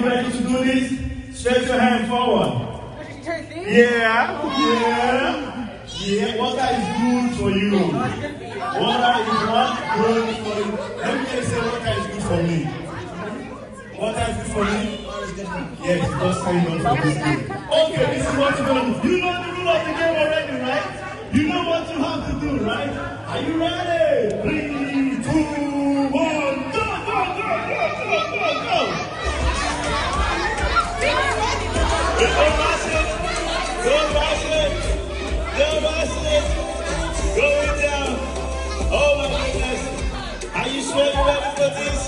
you ready to do this? Stretch your hand forward. Yeah. Water is good for you. Water is what? Good for you. Let me say water is good for me. Water is good for me? Yes, just sign on for this game. Okay, this is what you're going to do. You know the rule of the game already, right? You know what you have to do, right? Are you ready? 3, 2, 1, go! Go basket. Going down. Oh my goodness. Are you sure you're ready for this?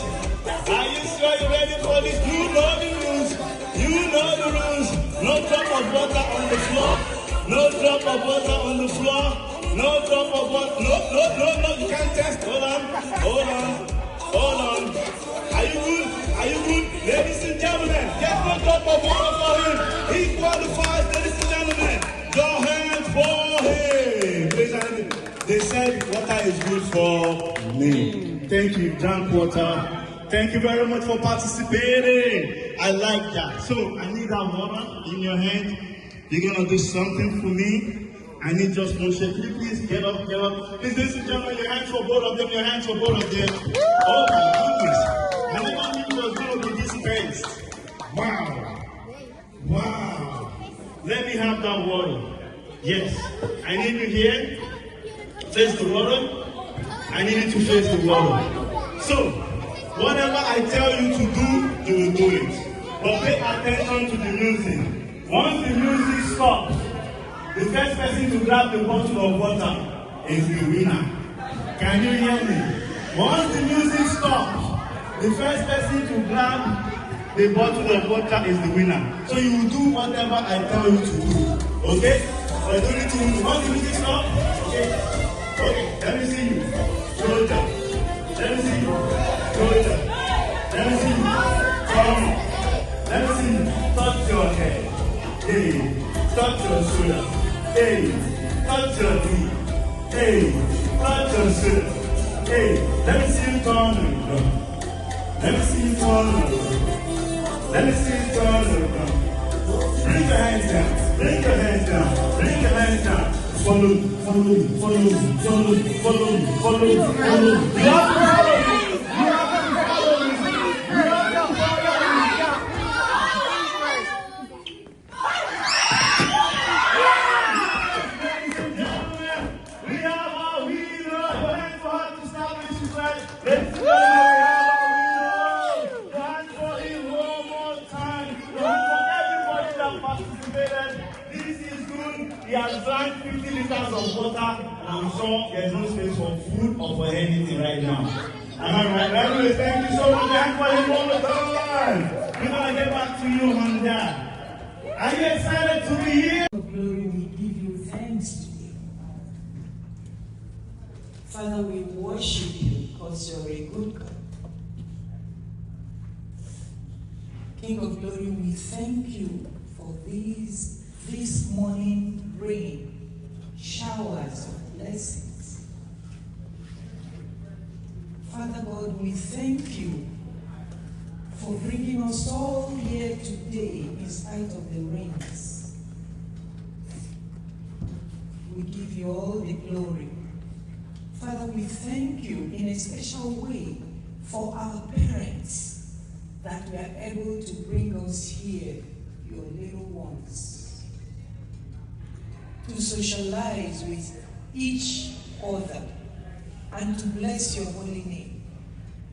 Are you sure you're ready for this? You know the rules. No drop of water on the floor. No drop of water on the floor. No drop of water. No. You can't test. Hold on. Are you good? Ladies and gentlemen, get no drop of water for him. He qualifies, ladies and gentlemen. Your hands for him. They said water is good for me. Thank you, drank water. Thank you very much for participating. I like that. So I need that water in your hand. You're gonna do something for me. I need just one shake. Can you please get up? Please, ladies and gentlemen, your hands for both of them. Oh my goodness. I never knew it was gonna be this fast. Wow. Let me have that water. Yes. I need you here. Face the water. I need you to face the water. So, whatever I tell you to do, you will do it. But pay attention to the music. Once the music stops, the first person to grab the bottle of water is the winner. Can you hear me? Once the music stops, the first person to grab the bottle of water is the winner. So you will do whatever I tell you to do. Okay? Once the music stops, okay, let me see you. Shoulder. Let me see you. Shoulder. Let me see you. Come. Let me see you. Touch your head. Hey. Touch your shoulder. Hey. Touch your knee. Hey. Touch your shoulder. Hey. Let me see you turn around. Let me see you turn around. Let me see you turn around. Bring your hands down. Bring your hands down. Bring your hands down. Follow me. Follow me. Follow me. Follow me. Follow me. Follow me. Follow me. You have to follow me. You have to follow me. You have to follow me. We have our winner. Your hands for her to start with. She's right. Ladies and gentlemen, we have our winner. Your hands for him one more time. Your hands for everybody that participated. This is good. He has drank 50 liters of water, and I'm sure there's no space for food or for anything right now. Am I right? Anyways, thank you so much. Hand for him one more time. We're gonna get back to you on that. Are you excited to be here? Glory, we give you thanks today. Father, we worship you because you're a good God. King of glory, we thank you for this morning rain, showers of blessings. Father God, we thank you for bringing us all here today in spite of the rains. We give you all the glory. Father, we thank you in a special way for our parents that we are able to bring us here, your little ones, to socialize with each other and to bless your holy name,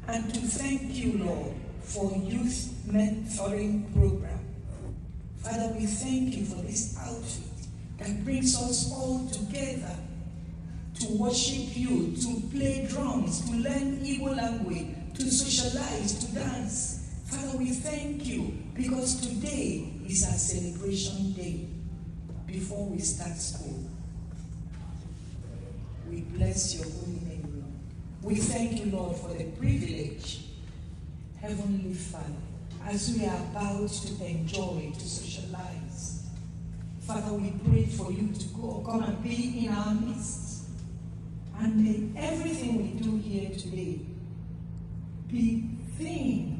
and to thank you, Lord, for youth mentoring program. Father, we thank you for this outfit that brings us all together to worship you, to play drums, to learn Igbo language, to socialize, to dance. Father, we thank you because today is our celebration day before we start school. We bless your holy name, Lord. We thank you, Lord, for the privilege, Heavenly Father, as we are about to enjoy, to socialize. Father, we pray for you to come and be in our midst. And may everything we do here today be thing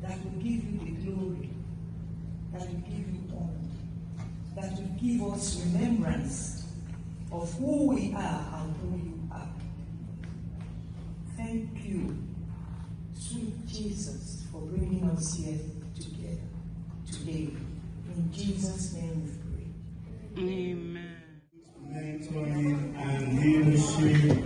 that will give you the glory give us remembrance of who we are and who you are. Thank you, sweet Jesus, for bringing us here together today. In Jesus' name we pray. Amen. Mentoring and leadership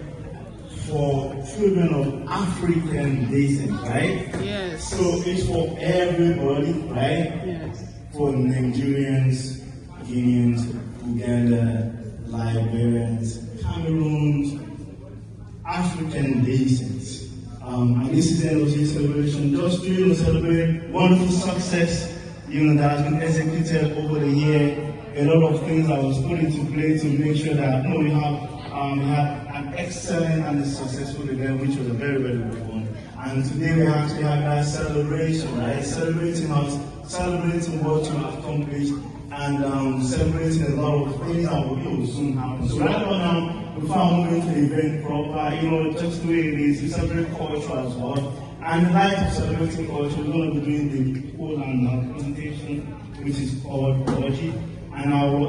for children of African descent, right? Yes. So it's for everybody, right? Yes. For Nigerians, Guineans, Uganda, Liberians, Cameroons, African descent. And this is the LG celebration, just to celebrate wonderful success, that has been executed over the year. A lot of things that was put into place to make sure that we have an excellent and a successful event, which was a very, very good one. And today we actually have that celebration, right? Celebrating us, celebrating what you have accomplished, and celebrating a lot of things that will soon happen. So right now, before I move into the event proper, just the way it is, we celebrate culture as well. And in light of celebrating culture, we're going to be doing the whole and presentation, which is called Orgy. And I will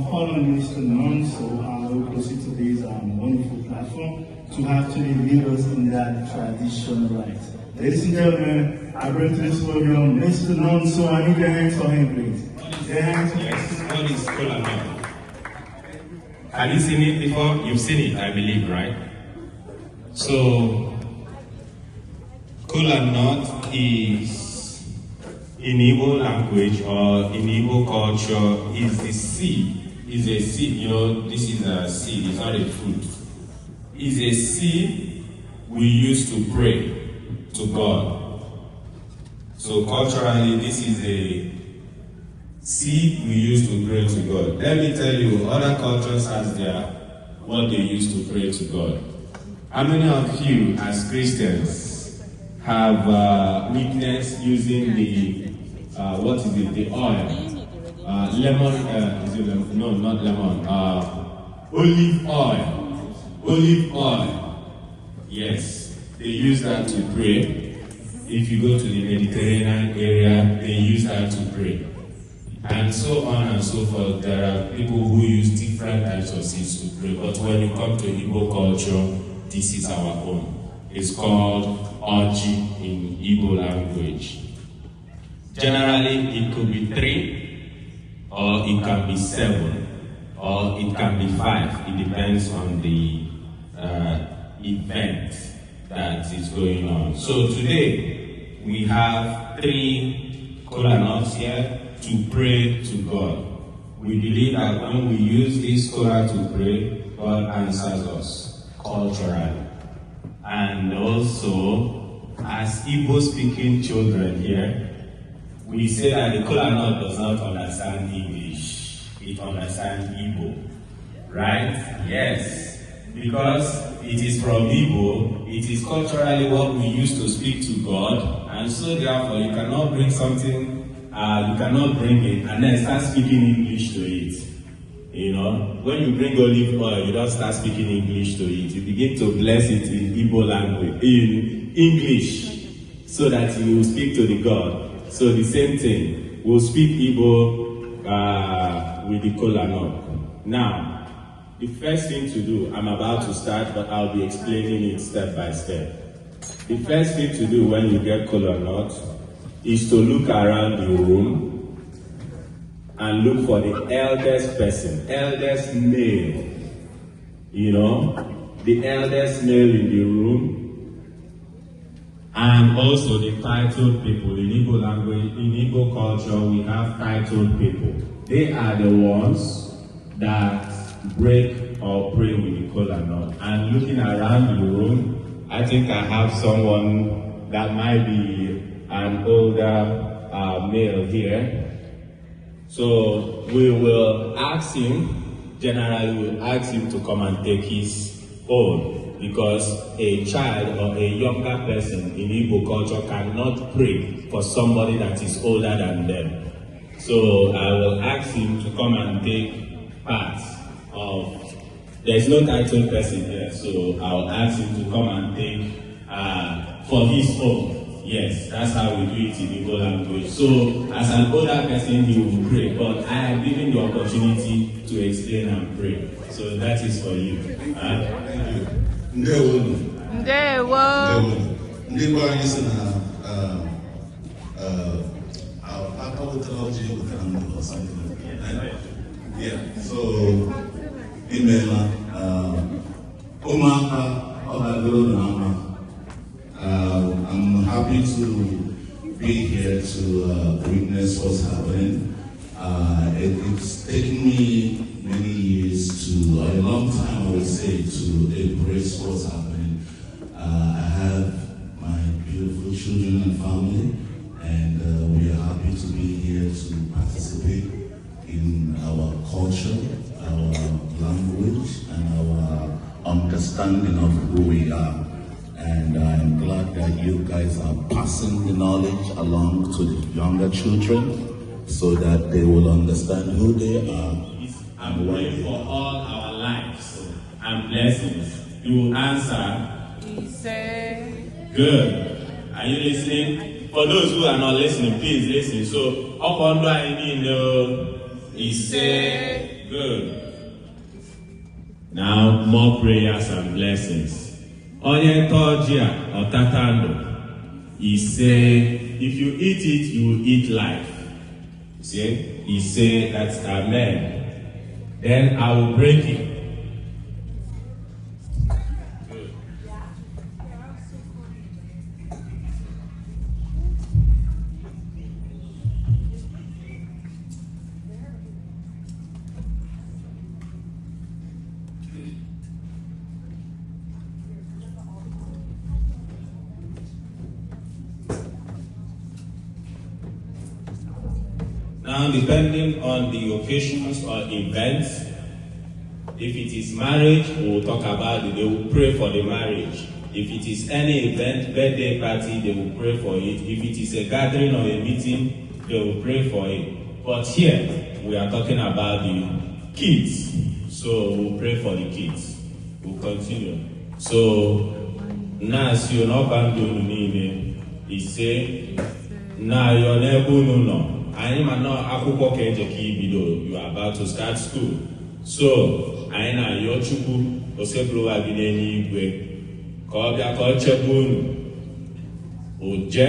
call on Mr. Chinonso, I will proceed to this wonderful platform to actually lead us in that traditional right. Ladies and gentlemen, I bring to this podium Mr. Chinonso. I need your hands for him, please. Your hands for him. Yes, what is kola nut? Have you seen it before? You've seen it, I believe, right? So, kola nut is, in Igbo language or in Igbo culture, is the seed. Is a seed, this is a seed, it's not a fruit. It's a seed we use to pray to God. So culturally, this is a seed we use to pray to God. Let me tell you, other cultures has what they use to pray to God. How many of you, as Christians, have witnessed using the the oil? Lemon, is it lemon? No, not lemon. Olive oil. Olive oil. Yes, they use that to pray. If you go to the Mediterranean area, they use that to pray. And so on and so forth. There are people who use different types of seeds to pray. But when you come to Igbo culture, this is our own. It's called Oji in Igbo language. Generally, it could be 3, or it can be 7, or it can be 5. It depends on the event that is going on. So today, we have 3 kola nuts here to pray to God. We believe that when we use this kola to pray, God answers us culturally. And also, as Igbo-speaking children here, we say that the kola nut does not understand English. It understands Igbo. Right? Yes. Because it is from Igbo, it is culturally what we use to speak to God, and so therefore you cannot bring something, you cannot bring it and then start speaking English to it. When you bring olive oil, you don't start speaking English to it. You begin to bless it in Igbo language, in English, so that you will speak to the God. So the same thing, we'll speak Igbo with the kola nut. Now, the first thing to do, I'm about to start, but I'll be explaining it step by step. The first thing to do when you get kola nut is to look around the room and look for the eldest person, eldest male. The eldest male in the room. And also the titled people. In Igbo language, in Igbo culture, we have titled people. They are the ones that break or pray with the kola nut. And looking around the room, I think I have someone that might be an older male here. So we will ask him, generally we'll ask him to come and take his own, because a child or a younger person in Igbo culture cannot pray for somebody that is older than them. So I will ask him to come and take part of, there's no titled person here, so I'll ask him to come and take for his own. Yes, that's how we do it in Igbo language. So, as an older person, you will pray, but I am given the opportunity to explain and pray. So that is for you. Thank you. Yeah, so I'm happy to be here to witness what's happening. It's taken me many years a long time I would say, to embrace what's happening. I have my beautiful children and family, and we are happy to be here to participate in our culture, our language, and our understanding of who we are. And I'm glad that you guys are passing the knowledge along to the younger children so that they will understand who they are. I'm praying for all our lives and blessings. You will answer. Good. Are you listening? For those who are not listening, please listen. So, up on he say good. Now, more prayers and blessings. Onye tojia or tatando. He say, if you eat it, you will eat life. See? He say, that's amen. Then I will break it. Now, depending on the occasions or events, if it is marriage, we will talk about it. They will pray for the marriage. If it is any event, birthday party, they will pray for it. If it is a gathering or a meeting, they will pray for it. But here, we are talking about the kids. So, we'll pray for the kids. We'll continue. So, now, si you know, he say, now you're never no. I am not akwụkwọ ka eje ka ibido. You are about to start school. So, anyị na-ayọ Chukwu osebụrụwa bi n'eluigwe ka ọ bịa ka ọ chebe unu, oje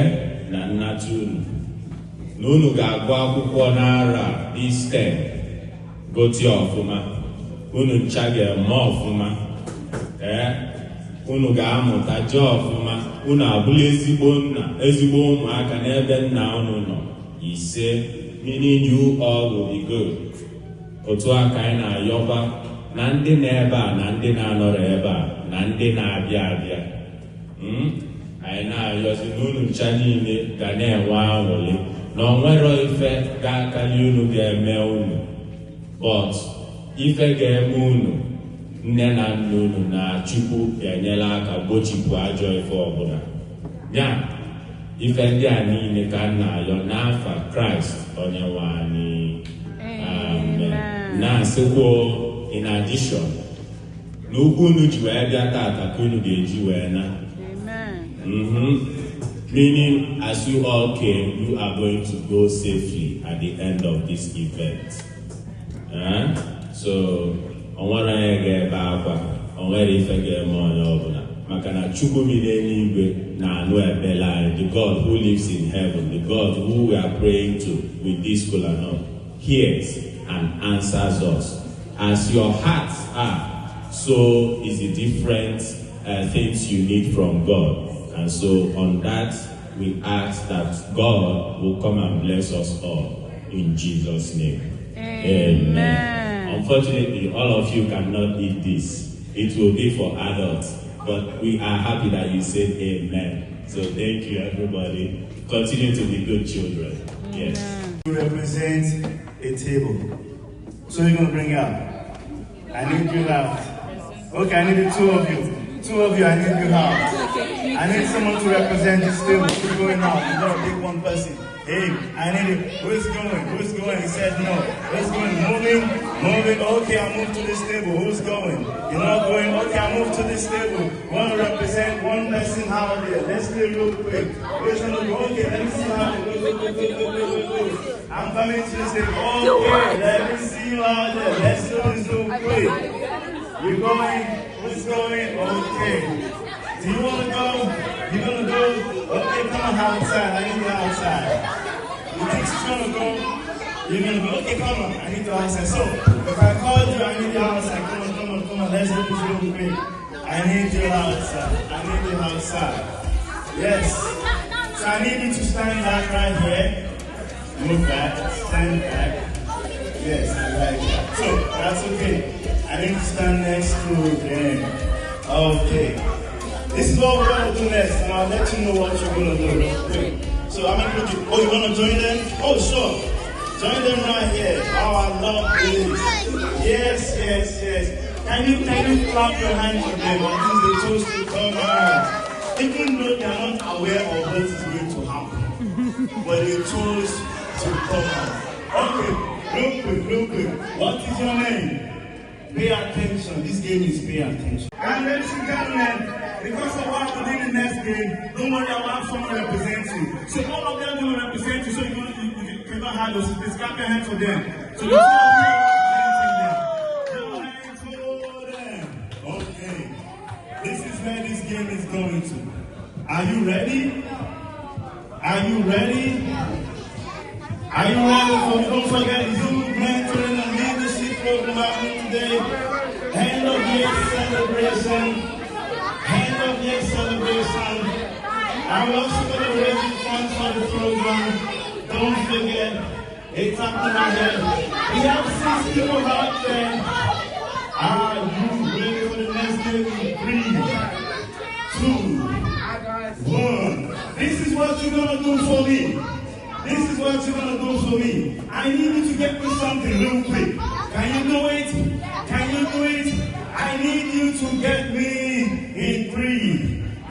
na nnata unu. Na unu ga-agụ akwụkwọ n'ara this term, goti ọfụma. Unu ncha ga-eme ọfụma. Unu ga-amụta je ọfụma. Unu abụla ezigbo nna, ezigbo ụmụaka n'ebe nna unu nọ. He said, meaning you all will be good. Otu aka anyị na-ayọkwa na ndị na-ebe a na ndị na-anọrọ ebe a na ndị na-abịa abịa. Anyị na-ayọzi n'unu ncha niile ga na-enwe aṅụrị na o nwero ife ga-akali unu ga-eme unu. But ife ga-eme unu, nne na nna unu na Chukwu ga-enyela aka gbochipụ ajọ ife ọbụla. Ya ife ndị a niile ka na-ayọ n'afa Kraịst onye nwe anyị. Amen. Na-asịkwa in addition, n'ukwu unu ji wee bịa tata ka unu ga-eji wee na. Meaning, as you all came, you are going to go safely at the end of this event. So, onwere onye ga-ebe akwa, onwere ife ga-eme onye ọbụla. Maka na Chukwu bi n'eluigwe na-anụ ekpere anyị, the God who lives in heaven, the God who we are praying to with this kola nut, hears and answers us. As your hearts are, so is the different things you need from God. And so on that, we ask that God will come and bless us all in Jesus' name. Amen. Unfortunately, all of you cannot eat this. It will be for adults. But we are happy that you said amen. So thank you, everybody. Continue to be good children. Yes. You represent a table. So you're going to bring out. I need you out. Okay, I need the two of you. Two of you, I need you out. I need someone to represent this table. Keep going out. You gotta pick one person. Hey, I need it. Who's going? Who's going? He said no. Who's going? Moving. Okay, I'll move to this table. Who's going? You're not going? Okay, I'll move to this table. Want to represent one person out there. Let's do it real quick. Who's going to go? Okay, let me see how they go. I'm coming to this table. Okay, let me see you out there. Let's do this real quick. You're going? Who's going? Okay. Do you want to go? You're going to go? Okay, come on outside. I need you outside. You think she's going to go? You're going to go? Okay, come on. I need you outside. So, if I called you, I need you outside. Come on. Let's do this real quick. I need you outside. Yes. So I need you to stand back right here. Move back. Stand back. Yes, I like that. So, that's okay. I need to stand next to them. Okay. This is what we're going to do next, and I'll let you know what you're going to do real quick. So I'm going to put you, oh, you want to join them? Oh, sure. Join them right here. Oh, I love this. Yes. Can you clap your hands for them? At least they chose to come out. Even though they are not aware of what is going to happen. But they chose to come out. Okay, real quick. What is your name? Pay attention. This game is pay attention. And ladies and gentlemen, because of what we did in the next game, don't worry, I'll have someone represent you. So all of them will represent you, so you cannot have those. Please clap your hands for them. So the two of you are representing them. Okay. This is where this game is going to. Are you ready? Don't forget the Zoom mentoring and leadership program happening today. End of year celebration. I'm also going to raise the funds for the program. Don't forget, it's happening ahead. We have 6 people out there. Are you ready for the next game? 3, 2, 1. This is what you're going to do for me. I need you to get me something real quick. Can you do it? I need you to get me in 3,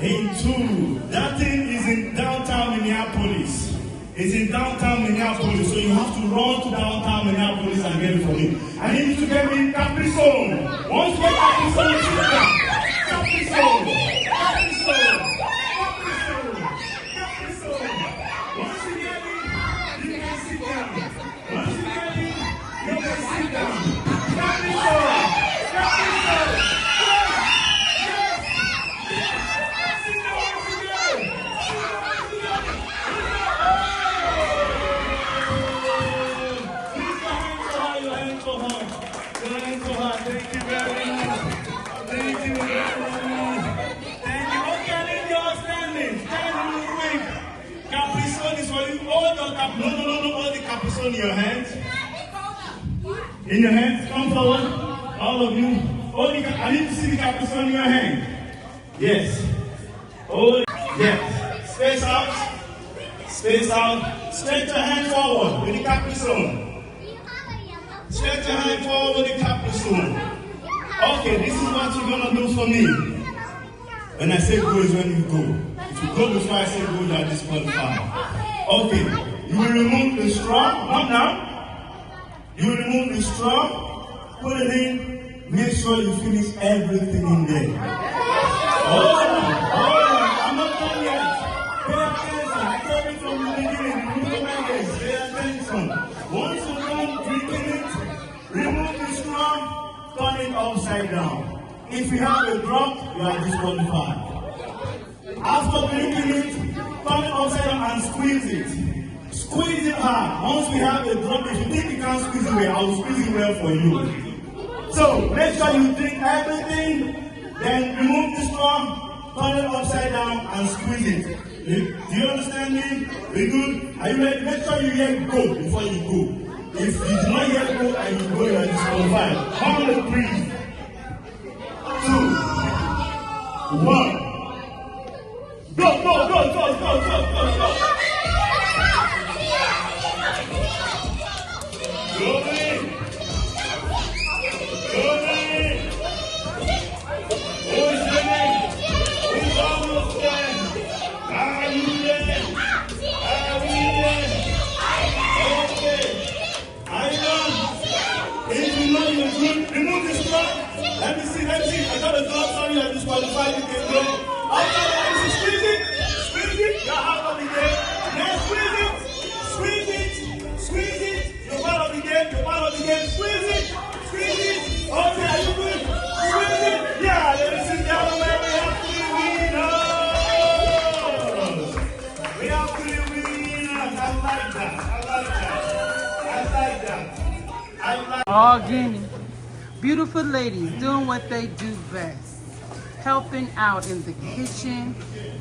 in 2. That thing is in downtown Minneapolis. So you have to run to downtown Minneapolis and get it for me. I need you to get me Capri Sun. Once you get Capri Sun, sit down. Capri Sun. Once you get it, you can sit down. Capri Sun. Thank you very much. Thank you. Okay, I need you all standing. Stand real quick. Capri Sun is for you. Hold the Capri. No. Hold the Capri Sun in your hands. In your hands. Come forward. All of you. I need to see the Capri Sun in your hand. Yes. Hold it. Yes. Space out. Stretch your hand forward with the Capri Sun. Stretch your hand forward with the Capri Sun. Okay, this is what you're going to do for me. When I say go is when you go. If you go before I say go, you are disqualified. Okay, you will remove the straw. Not now. You will remove the straw. Put it in. Make sure you finish everything in there. Hold on. I'm not done yet. Pay attention. I told you from the beginning. Pay attention. Once you're done drinking it, remove the straw, turn it upside down. If you have a drop, you are disqualified. After drinking it, turn it upside down and squeeze it. Squeeze it hard. Once we have a drop, if you think you can't squeeze it well, I will squeeze it well for you. So make sure you drink everything, then remove the straw, turn it upside down and squeeze it. Do you understand me? Very good. Are you ready? Make sure you hear go before you go. If you do not hear go and you go, you are disqualified. 3, 2, 1. Go. Are you there? qualified, you can go. After that, you squeeze it. You're out of the game. Then squeeze it. You're part of the game. Squeeze it. Okay, are you good? Squeeze it. Yeah, ladies and gentlemen, we have three winners. I like that. All Guinea. Beautiful ladies doing what they do best. Helping out in the kitchen,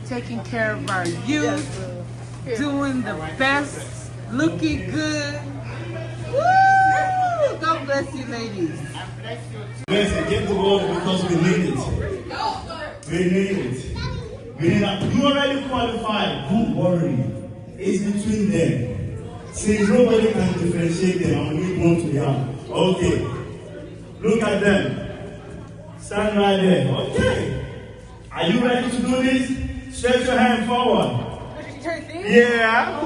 taking care of our youth, doing the best, looking good. Woo! God bless you, ladies. Listen, get the water because we need it. We need that. You already qualified. Don't worry. It's between them. Since nobody can differentiate them, and we want to help. Okay. Look at them. Stand right there. Okay. Are you ready to do this? Stretch your hand forward. Yeah.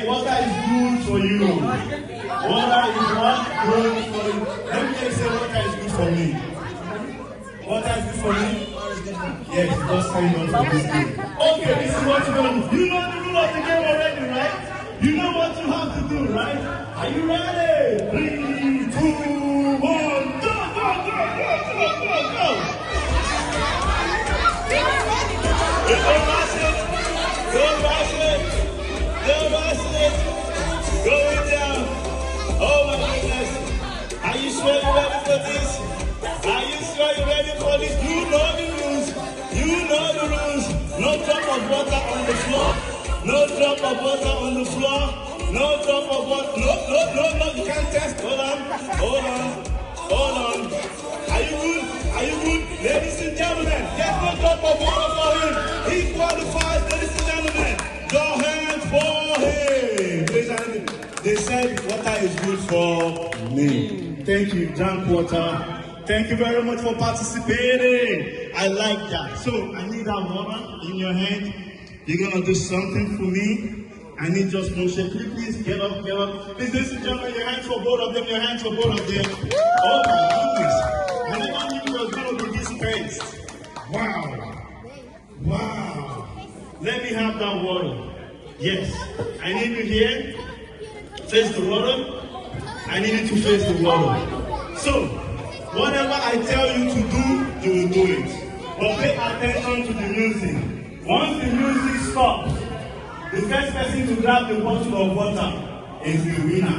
Water is good for you. Water is what? Good for you. Let me just say water is good for me. Water is good for me? Yes, just sign on for this game. Okay, this is what you're going to do. You know the rule of the game already, right? You know what you have to do, right? Are you ready? 3, 2, 1, go! Don't rush it. Going down. Oh my goodness. Are you sure you're ready for this? You know the rules. No drop of water on the floor. No, you can't test. Hold on. Are you good? Ladies and gentlemen, get no drop of water for him. He qualifies, ladies and gentlemen. Your hands for him. They said water is good for me. Thank you, John Porter. Thank you very much for participating. I like that. So I need that water in your hand. You're gonna do something for me. I need just one shake. Please get up. Please, ladies and gentlemen, your hands for both of them. Oh my goodness. I never knew it was gonna be this fast. Wow. Let me have that water. Yes. I need you here. Face the water. I need you to face the water. So, whatever I tell you to do, you will do it. But pay attention to the music. Once the music stops, the first person to grab the bottle of water is the winner.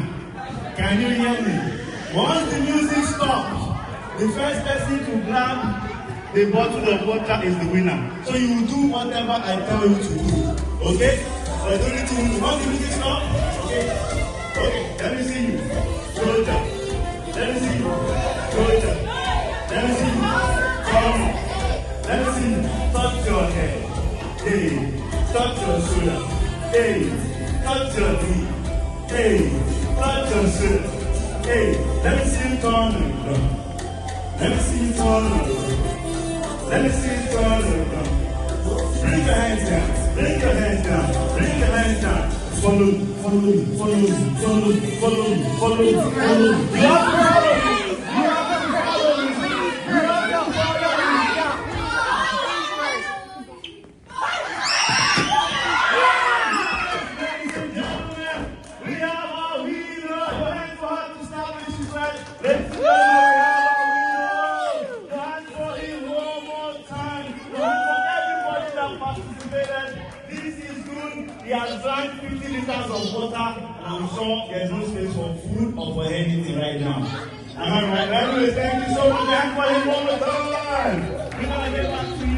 Can you hear me? Once the music stops, the first person to grab the bottle of water is the winner. So you will do whatever I tell you to do. Okay? So I don't need to do. Once the music stops, okay, let me see you. Throw it up. Let me see you. Throw it up. Let me see you. Come on. Let me see you. Touch your head. Hey. Touch your shoulder. Hey. Touch your knee. Hey. Touch your shoulder. Hey. Let me see you turn it down. Let me see you turn it down. Bring your hands down. Follow me. He has drank 50 liters of water, and I'm sure there's no space for food or for anything right now. Am I right? Anyways, thank you so much. Thank for him one more time. We're gonna get back to you.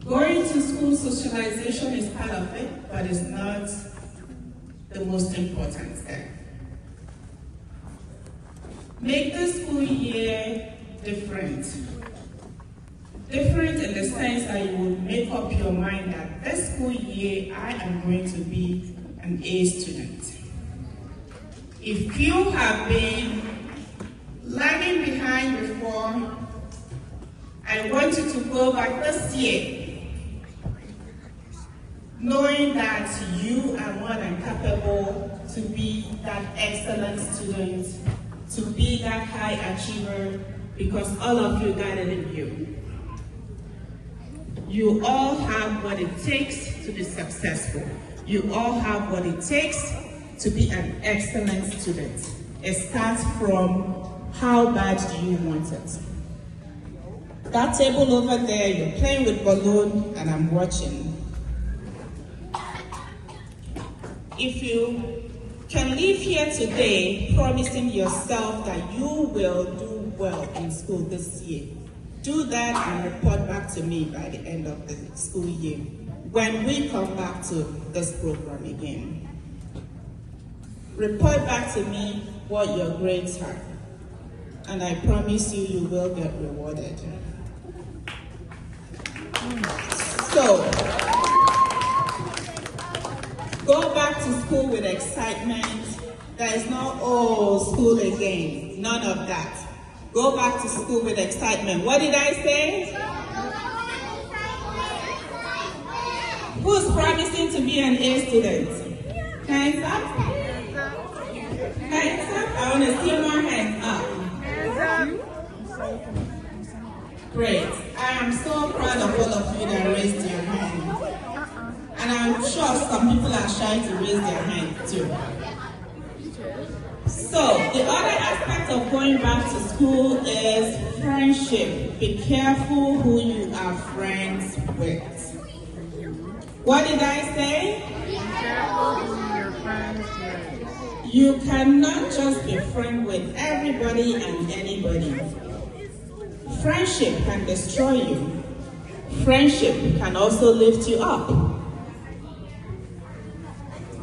Going to school socialization is part of it, but it's not the most important step. Make the school year different. Different in the sense that you will make up your mind that this school year I am going to be an A student. If you have been lagging behind before, I want you to go back this year knowing that you are more than capable to be that excellent student, to be that high achiever, because all of you got it in you. You all have what it takes to be successful. You all have what it takes to be an excellent student. It starts from how bad do you want it. That table over there, you're playing with balloon and I'm watching. If you can leave here today promising yourself that you will do well in school this year, do that and report back to me by the end of the school year when we come back to this program again. Report back to me what your grades are, and I promise you, you will get rewarded. So, go back to school with excitement. There is no, oh, school again. None of that. Go back to school with excitement. What did I say? Who's promising to be an A student? Hands up. Hands up. I want to see more hands up. Great. I am so proud of all of you that raised your hand. And I'm sure some people are shy to raise their hand too. So, the other aspect of going back to school is friendship. Be careful who you are friends with. What did I say? Be careful who you're friends with. You cannot just be friends with everybody and anybody. Friendship can destroy you. Friendship can also lift you up.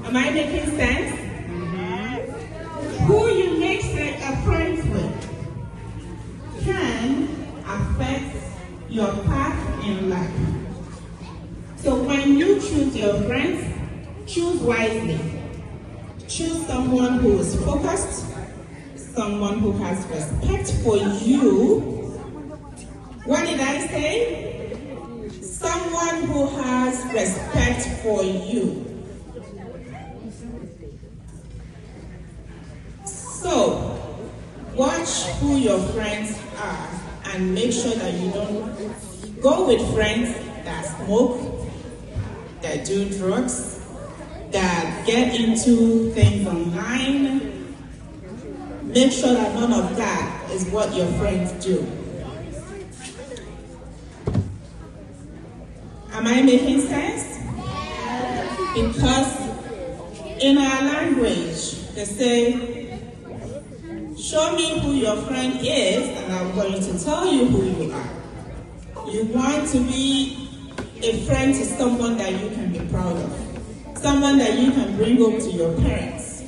Am I making sense? Who you make a friends with can affect your path in life. So when you choose your friends, choose wisely. Choose someone who is focused, someone who has respect for you. What did I say? Someone who has respect for you. So, watch who your friends are and make sure that you don't go with friends that smoke, that do drugs, that get into things online. Make sure that none of that is what your friends do. Am I making sense? Because in our language, they say, show me who your friend is, and I'm going to tell you who you are. You want to be a friend to someone that you can be proud of, someone that you can bring home to your parents.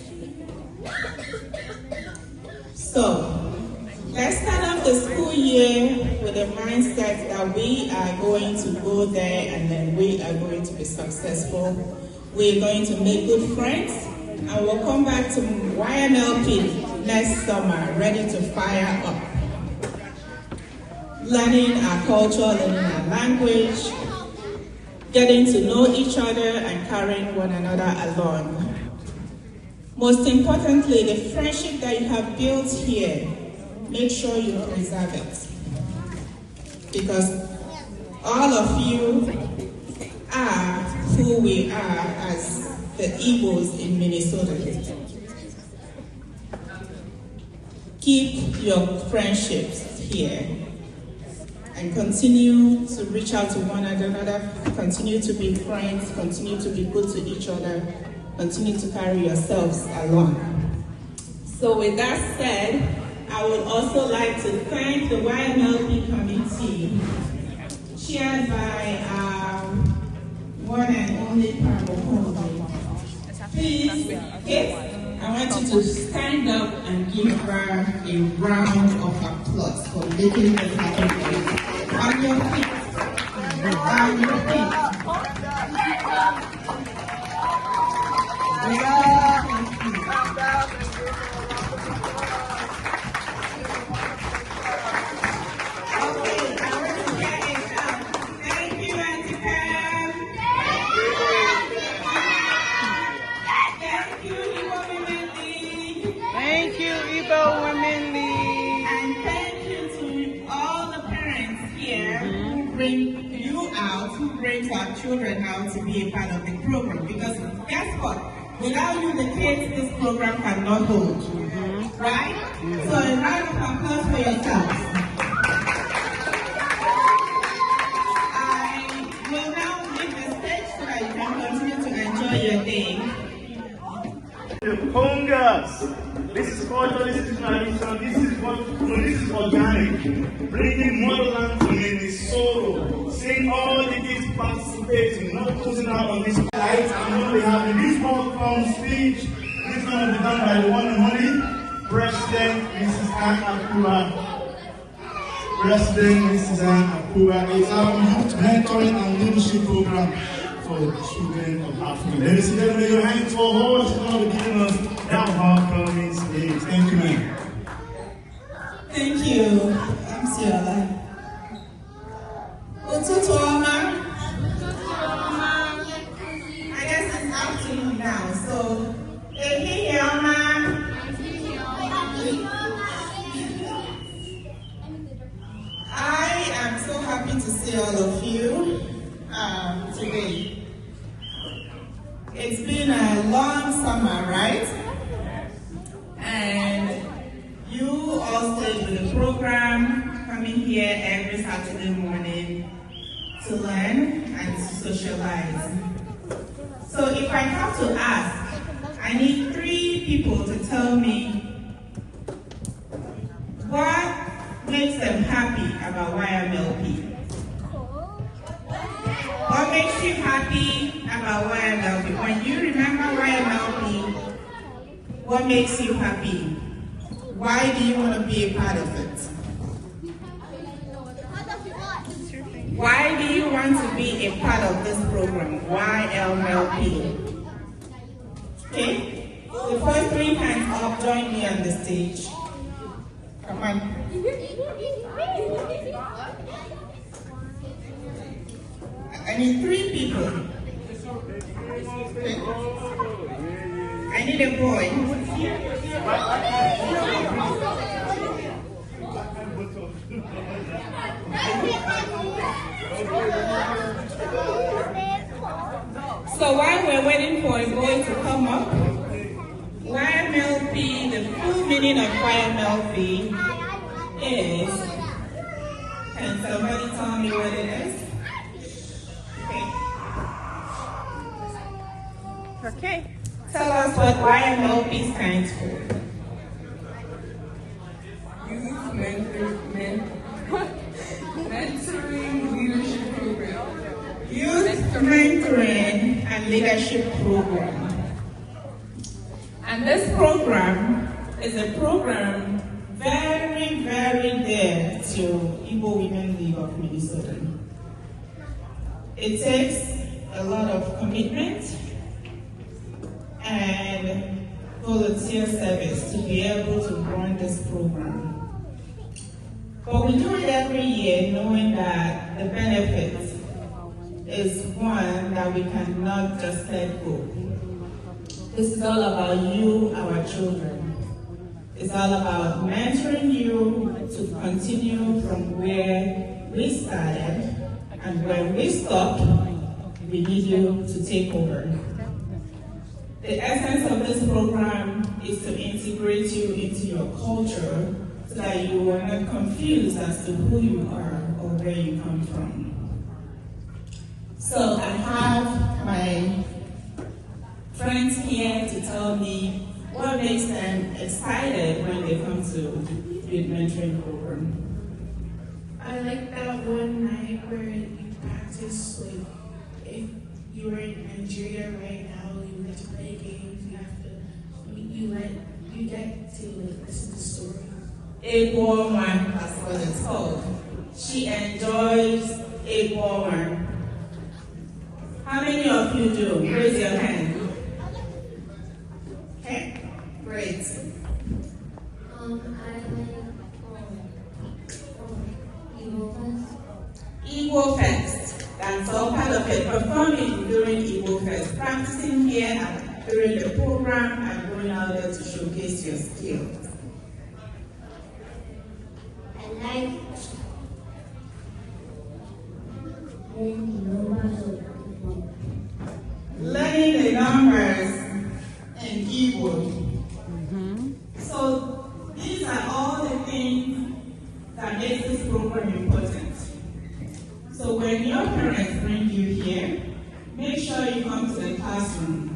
So, let's start off the school year with a mindset that we are going to go there and then we are going to be successful. We're going to make good friends, and we'll come back to YMLP next summer, ready to fire up. Learning our culture, learning our language, getting to know each other and carrying one another along. Most importantly, the friendship that you have built here, make sure you preserve it. Because all of you are who we are as the Igbos in Minnesota. Keep your friendships here and continue to reach out to one another, continue to be friends, continue to be good to each other, continue to carry yourselves along. So with that said, I would also like to thank the YMLP committee, chaired by one and only Pamela Okongwu. Please, yes, I want you to stand up and give her a round of applause for making this happen for you. On your feet. On your feet. Thank you, Igbo Women League. And thank you to all the parents here who bring you out, who brings our children out to be a part of the program. Because guess what? Without you, the kids, this program cannot hold. Right? So a round of applause for yourselves. I will now leave the stage so that you can continue to enjoy your day. The congas. This is culture, this is tradition, this is what, this is organic. Bringing motherland to Minnesota. Seeing all the kids participating, not closing out on this light. I'm going to be having this welcome speech. This is going to be done by the one and only President Mrs. Ann Akura. President Mrs. Ann Akura. It's our youth mentoring and leadership program for children of Africa. Ladies and gentlemen, your hands for horse. She's going to be giving us that welcoming speech. Thank you, ma'am. Thank you. I'm Siola. Ututu Oma. I guess it's afternoon now, so hey, Oma. I am so happy to see all of you today. It's been a long summer, right? And you all stayed with the program, coming here every Saturday morning to learn and to socialize. So if I have to ask, I need 3 people to tell me what makes them happy about YMLP. What makes you happy about YMLP? When you remember YMLP, what makes you happy? Why do you want to be a part of it? Why do you want to be a part of this program, YMLP? Okay, the first 3 hands up, join me on the stage. Come on. I need 3 people. Okay. I need a boy. So while we're waiting for a boy to come up, YMLP, the full meaning of YMLP is, can somebody tell me what it is? Okay. Tell us what YMLP stands for. Youth Mentoring Leadership Program. Youth Mentoring and Leadership Program. And this program is a program very, very dear to Igbo Women League of Minnesota. It takes a lot of commitment and volunteer service to be able to run this program. But we do it every year knowing that the benefit is one that we cannot just let go. This is all about you, our children. It's all about mentoring you to continue from where we started, and when we stop, we need you to take over. The essence of this program is to integrate you into your culture so that you are not confused as to who you are or where you come from. So I have my friends here to tell me what makes them excited when they come to the mentoring program. I like that one night where you practice like you're in Nigeria right now, you get to play games, you get to listen to stories. Igbo one, that's what it's called. She enjoys Igbo one. How many of you do? Raise your hand. Okay, great. IgboFest. That's all part of it. Performing during IgboFest, practicing here and during the program, and going out there to showcase your skills. I like learning the numbers in Igbo. So these are all the things that make this program important. So when your parents bring you here, make sure you come to the classroom.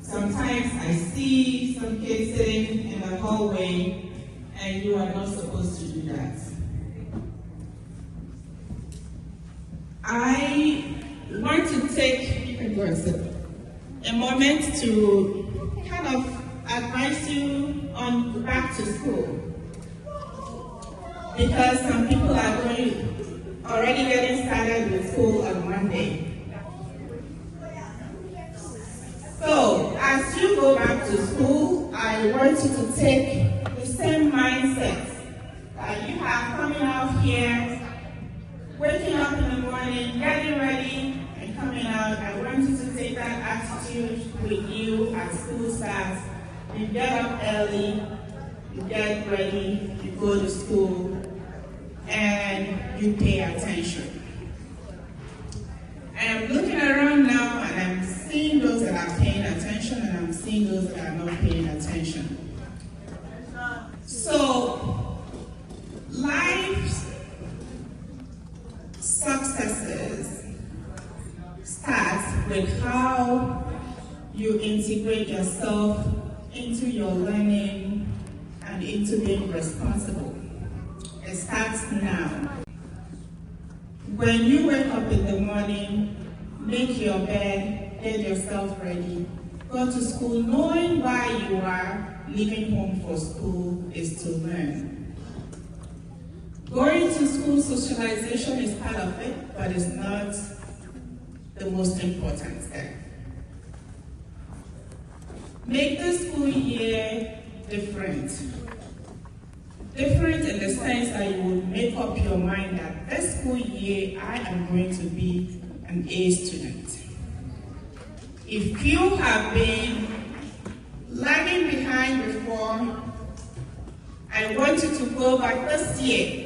Sometimes I see some kids sitting in the hallway and you are not supposed to do that. I want to take a moment to kind of advise you on back to school. Because some people are already getting started with school on Monday. So, as you go back to school, I want you to take the same mindset that you have coming out here, waking up in the morning, getting ready, and coming out. I want you to take that attitude with you as school starts. You get up early, you get ready, you go to school, and you pay attention. I am looking around now and I'm seeing those that are paying attention and I'm seeing those that are not paying attention. So, life's successes starts with how you integrate yourself into your learning and into being responsible. It starts now. When you wake up in the morning, make your bed, get yourself ready, go to school, knowing why you are leaving home for school is to learn. Going to school, socialization is part of it, but it's not the most important step. Make the school year different. Different in the sense that you will make up your mind that this school year I am going to be an A student. If you have been lagging behind before, I want you to go back this year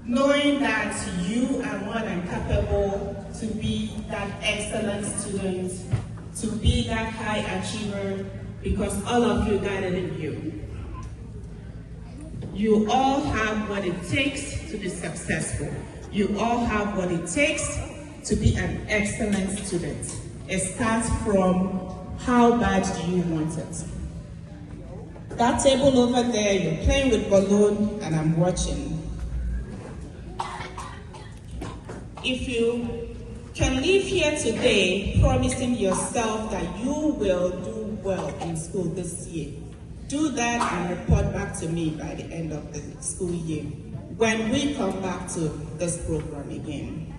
knowing that you are more than capable to be that excellent student, to be that high achiever, because all of you got it in you. You all have what it takes to be successful. You all have what it takes to be an excellent student. It starts from how bad do you want it. That table over there, you're playing with balloon and I'm watching. If you can leave here today promising yourself that you will do well in school this year, do that and report back to me by the end of the school year when we come back to this program again.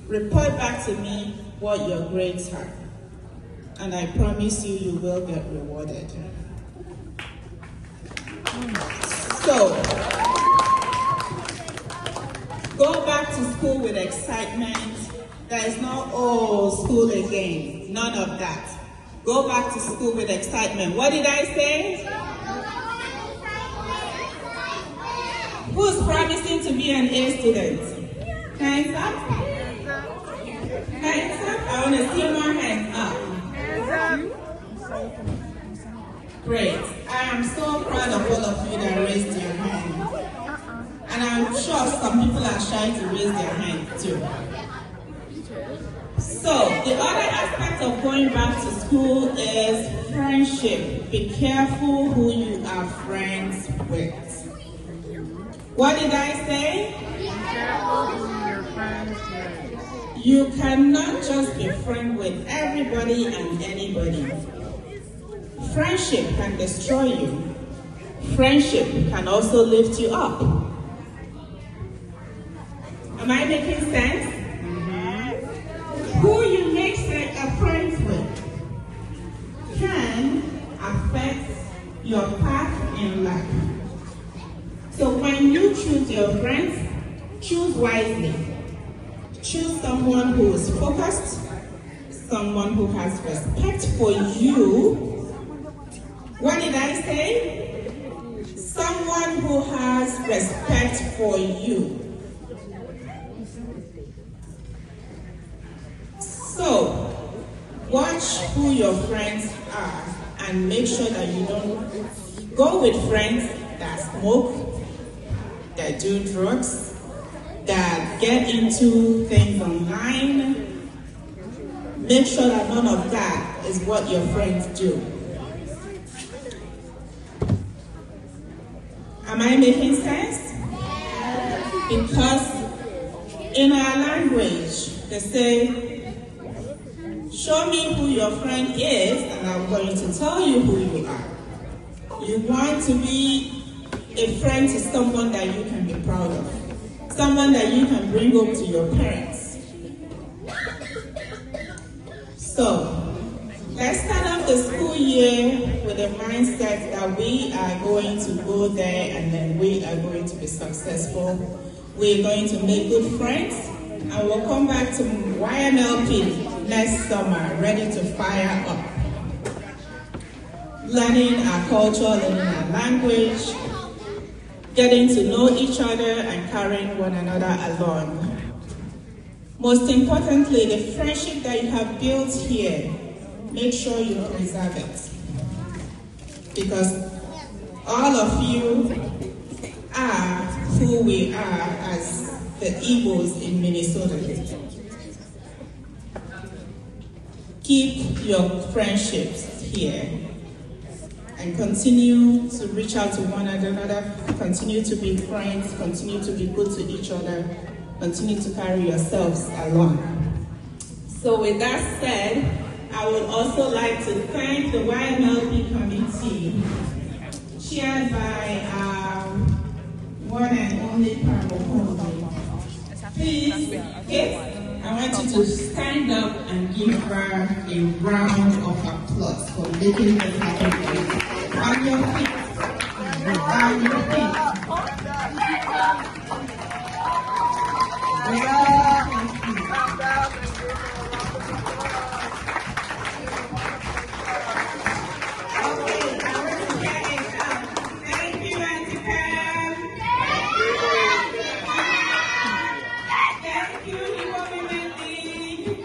Report back to me what your grades are, and I promise you, you will get rewarded. So, go back to school with excitement. There is no, oh, school again. None of that. Go back to school with excitement. What did I say? Who's promising to be an A student? Hands up. Hands up. I want to see more hands up. Great. I am so proud of all of you that raised your hand. And I'm sure some people are shy to raise their hand too. So, the other aspect of going back to school is friendship. Be careful who you are friends with. What did I say? Be careful who you're friends with. You cannot just be friends with everybody and anybody. Friendship can destroy you. Friendship can also lift you up. Am I making sense? Who you make a friends with can affect your path in life. So when you choose your friends, choose wisely. Choose someone who is focused, someone who has respect for you. What did I say? Someone who has respect for you. So, watch who your friends are and make sure that you don't go with friends that smoke, that do drugs, that get into things online. Make sure that none of that is what your friends do. Am I making sense? Because in our language, they say, show me who your friend is, and I'm going to tell you who you are. You want to be a friend to someone that you can be proud of, someone that you can bring home to your parents. So, let's start off the school year with a mindset that we are going to go there and then we are going to be successful. We're going to make good friends, and we'll come back to YMLP next summer, ready to fire up. Learning our culture, learning our language, getting to know each other and carrying one another along. Most importantly, the friendship that you have built here, make sure you preserve it. Because all of you are who we are as the Igbos in Minnesota. Keep your friendships here and continue to reach out to one another, continue to be friends, continue to be good to each other, continue to carry yourselves along. So with that said, I would also like to thank the YMLP committee, chaired by our one and only Pamela Okongwu. Please, I want you to stand up and give her a round of applause for making this happen. On your feet. On your feet.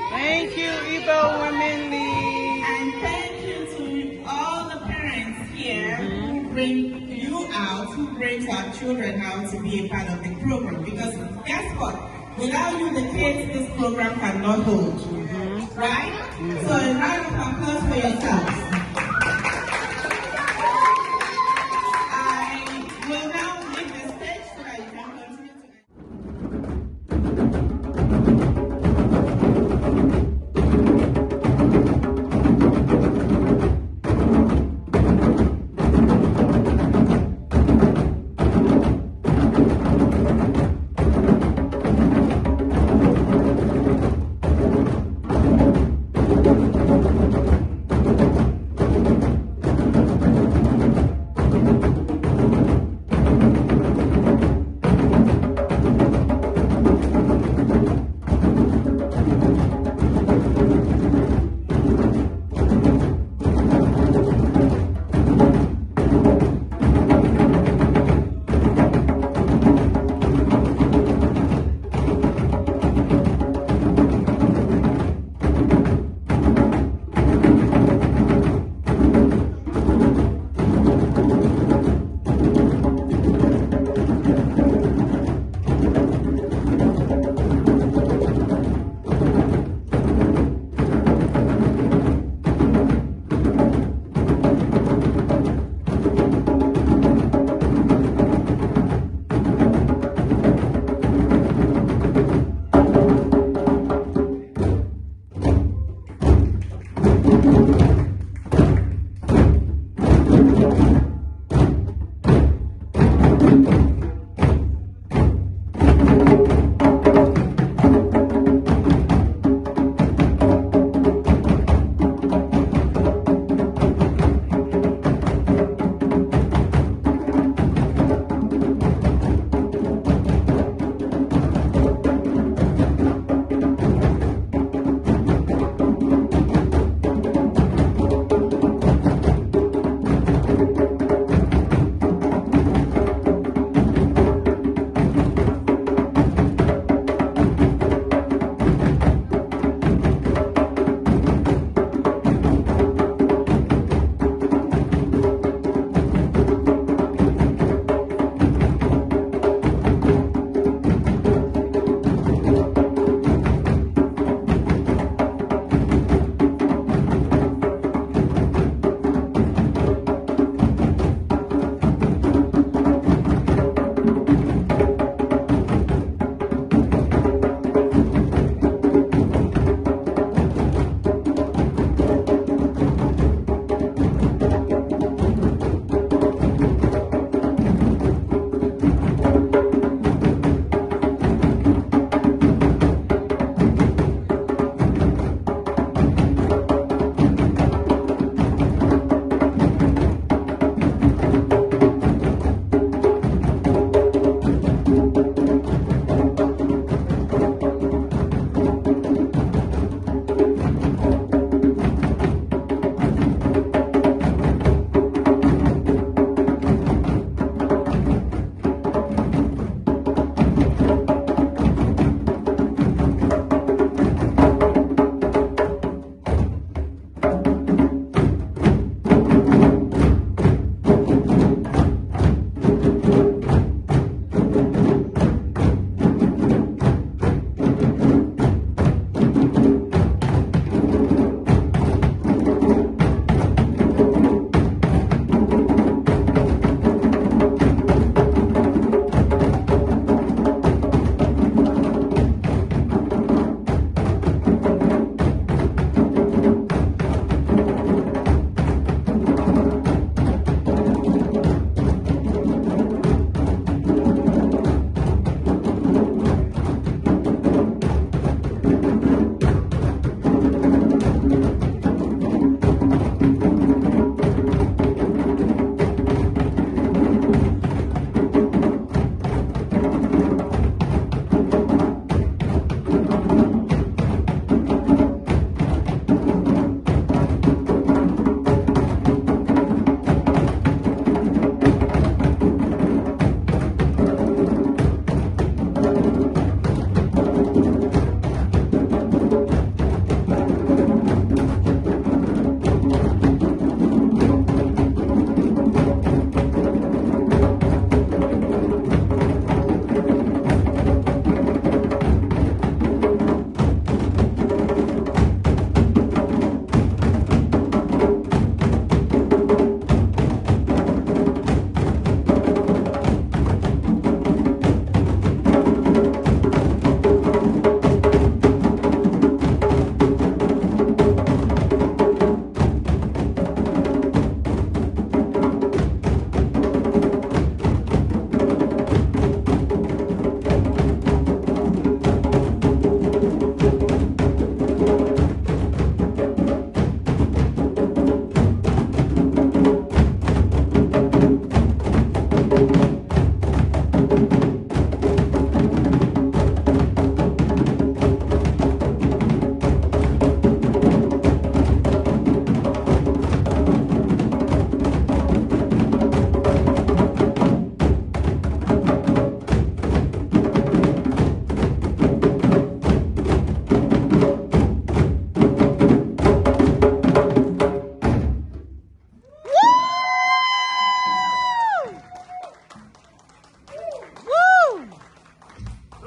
Thank you, Igbo Women League. And thank you to all the parents here who bring you out, who brings our children out to be a part of the program. Because guess what? Without you, the kids, this program cannot hold. Right? So a round of applause for yourselves. I will now leave the stage so that you can continue to...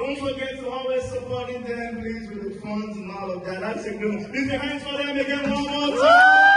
Don't forget to always supporting them, please, with the funds and all of that. That's a good one. Please your hands for them again one more time.